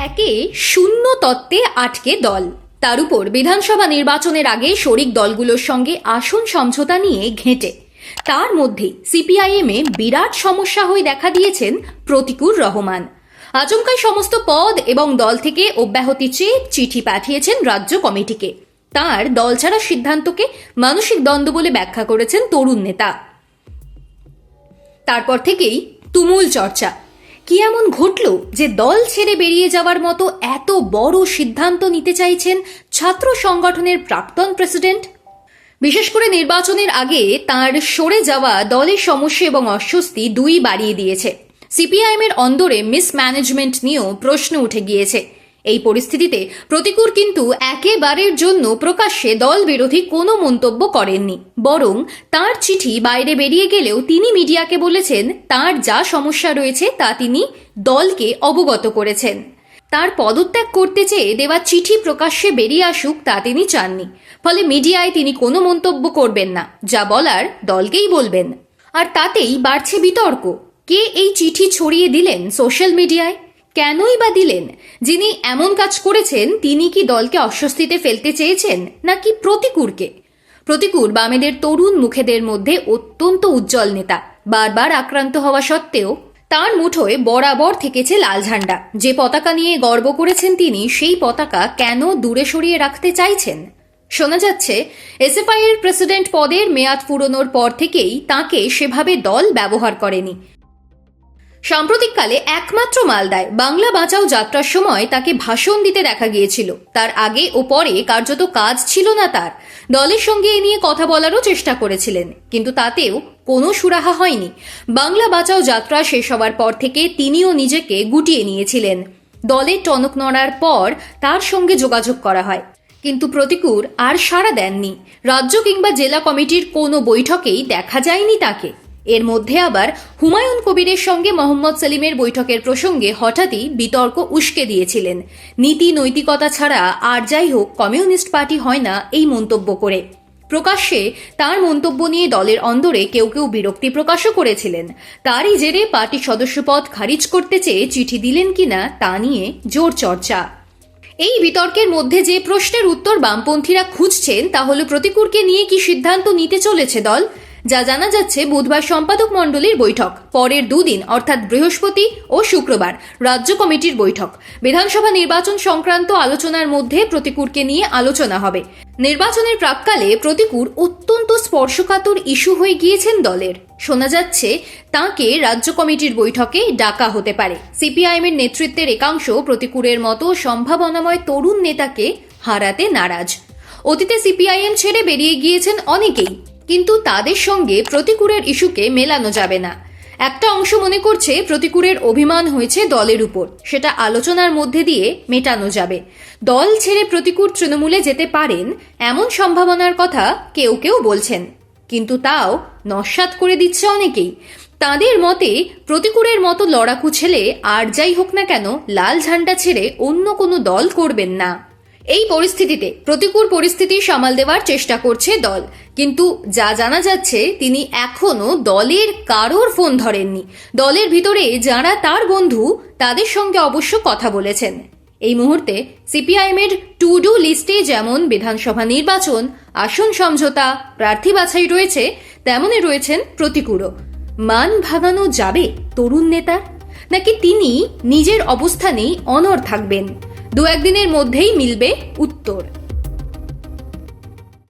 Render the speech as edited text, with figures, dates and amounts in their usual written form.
একে শূন্য তত্ত্বে আটকে দল, তার উপর বিধানসভা নির্বাচনের আগে শরিক দলগুলোর সঙ্গে আসন সমঝোতা নিয়ে ঘেঁটে তার মধ্যে সিপিআইএমে বিরাট সমস্যা হয়ে দেখা দিয়েছেন প্রতিকুর রহমান। আচমকাই সমস্ত পদ এবং দল থেকে অব্যাহতি চেয়ে চিঠি পাঠিয়েছেন রাজ্য কমিটিকে। তার দল ছাড়ার সিদ্ধান্তকে মানসিক দ্বন্দ্ব বলে ব্যাখ্যা করেছেন তরুণ নেতা। তারপর থেকেই তুমুল চর্চা, কি এমন ঘটল যে দল ছেড়ে বেরিয়ে যাওয়ার মতো এত বড় সিদ্ধান্ত নিতে চাইছেন ছাত্র সংগঠনের প্রাক্তন প্রেসিডেন্ট। বিশেষ করে নির্বাচনের আগে তার সরে যাওয়া দলের সমস্যা এবং অস্বস্তি দুই বাড়িয়ে দিয়েছে। সিপিআইএমের অন্দরে মিসম্যানেজমেন্ট নিয়েও প্রশ্ন উঠে গিয়েছে। এই পরিস্থিতিতে প্রতিকুর কিন্তু একেবারের জন্য প্রকাশ্যে দল বিরোধী কোনো মন্তব্য করেননি, বরং তার চিঠি বাইরে বেরিয়ে গেলেও তিনি মিডিয়াকে বলেছেন তার যা সমস্যা রয়েছে তা তিনি দলকে অবগত করেছেন। তার পদত্যাগ করতে চেয়ে দেওয়া চিঠি প্রকাশ্যে বেরিয়ে আসুক তা তিনি চাননি, ফলে মিডিয়ায় তিনি কোনো মন্তব্য করবেন না, যা বলার দলকেই বলবেন। আর তাতেই বাড়ছে বিতর্ক, কে এই চিঠি ছড়িয়ে দিলেন সোশ্যাল মিডিয়ায়, কেনই বা দিলেন? যিনি এমন কাজ করেছেন তিনি কি দলকে অস্বস্তিতে ফেলতে চেয়েছেন, নাকি প্রতিকুরকে? প্রতিকুর বামেদের তরুণ মুখেদের মধ্যে অত্যন্ত উজ্জ্বল নেতা। বারবার আক্রান্ত হওয়া সত্ত্বেও তার মুঠোয় বরাবর থেকেছে লাল ঝান্ডা। যে পতাকা নিয়ে গর্ব করেছেন তিনি, সেই পতাকা কেন দূরে সরিয়ে রাখতে চাইছেন? শোনা যাচ্ছে এসএফআই এর প্রেসিডেন্ট পদের মেয়াদ ফুরোনোর পর থেকেই তাকে সেভাবে দল ব্যবহার করেনি। সাম্প্রতিককালে একমাত্র মালদায় বাংলা বাঁচাও যাত্রার সময় তাকে ভাষণ দিতে দেখা গিয়েছিল। তার আগে ও পরে কার্যত কাজ ছিল না তার। দলের সঙ্গে এ নিয়ে কথা বলারও চেষ্টা করেছিলেন, কিন্তু তাতেও কোনো সুরাহা হয়নি। বাংলা বাঁচাও যাত্রা শেষ হওয়ার পর থেকে তিনিও নিজেকে গুটিয়ে নিয়েছিলেন। দলের টনক নড়ার পর তার সঙ্গে যোগাযোগ করা হয়, কিন্তু প্রতিকুর আর সাড়া দেননি। রাজ্য কিংবা জেলা কমিটির কোনো বৈঠকেই দেখা যায়নি তাকে। এর মধ্যে আবার হুমায়ুন কবিরের সঙ্গে মোহাম্মদ সেলিমের বৈঠকের প্রসঙ্গে হঠাৎই বিতর্ক উস্কে দিয়েছিলেন। নীতি নৈতিকতা ছাড়া আর যাই হোক কমিউনিস্ট পার্টি হয় না, এই মন্তব্য করে প্রকাশ্যে তার মন্তব্য নিয়ে দলের অন্দরে কেউ কেউ বিরক্তি প্রকাশও করেছিলেন। তারই জেরে পার্টির সদস্যপদ খারিজ করতে চেয়ে চিঠি দিলেন কিনা তা নিয়ে জোর চর্চা। এই বিতর্কের মধ্যে যে প্রশ্নের উত্তর বামপন্থীরা খুঁজছেন তা হল প্রতিকুরকে নিয়ে কি সিদ্ধান্ত নিতে চলেছে দল। যা জানা যাচ্ছে, বুধবার সম্পাদক মণ্ডলীর বৈঠক, পরের দুদিন অর্থাৎ বৃহস্পতি ও শুক্রবার রাজ্য কমিটির বৈঠক। বিধানসভা নির্বাচন সংক্রান্ত আলোচনার মধ্যে প্রতিকুরকে নিয়ে আলোচনা হবে। নির্বাচনের প্রাক্কালে প্রতিকুর অত্যন্ত স্পর্শকাতর ইস্যু হয়ে গিয়েছেন দলের। শোনা যাচ্ছে তাঁকে রাজ্য কমিটির বৈঠকে ডাকা হতে পারে। সিপিআইএমের নেতৃত্বের একাংশ প্রতিকুরের মতো সম্ভাবনাময় তরুণ নেতাকে হারাতে নারাজ। অতীতে সিপিআইএম ছেড়ে বেরিয়ে গিয়েছেন অনেকেই, কিন্তু তাদের সঙ্গে প্রতিকুরের ইস্যুকে মেলানো যাবে না। একটা অংশ মনে করছে প্রতিকুরের অভিমান হয়েছে দলের উপর, সেটা আলোচনার মধ্যে দিয়ে মেটানো যাবে। দল ছেড়ে প্রতিকুর তৃণমূলে যেতে পারেন এমন সম্ভাবনার কথা কেউ কেউ বলছেন, কিন্তু তাও নস্যাৎ করে দিচ্ছে অনেকেই। তাদের মতে প্রতিকুরের মতো লড়াকু ছেলে আর যাই হোক না কেন লাল ঝান্ডা ছেড়ে অন্য কোনো দল করবেন না। এই পরিস্থিতিতে প্রতিকূল পরিস্থিতি সামাল দেওয়ার চেষ্টা করছে দল, কিন্তু যা জানা যাচ্ছে তিনি এখনো দলের কারোর ফোন ধরেননি। দলের ভিতরে যারা তার বন্ধু তাদের সঙ্গে অবশ্য কথা বলেছেন। এই মুহূর্তে সিপিআইএমের টু ডু লিস্টে যেমন বিধানসভা নির্বাচন, আসন সমঝোতা, প্রার্থী বাছাই রয়েছে, তেমনই রয়েছেন প্রতিকুরও। মান ভাঙানো যাবে তরুণ নেতার, নাকি তিনি নিজের অবস্থানেই অনড় থাকবেন? দু একদিনের মধ্যেই মিলবে উত্তর।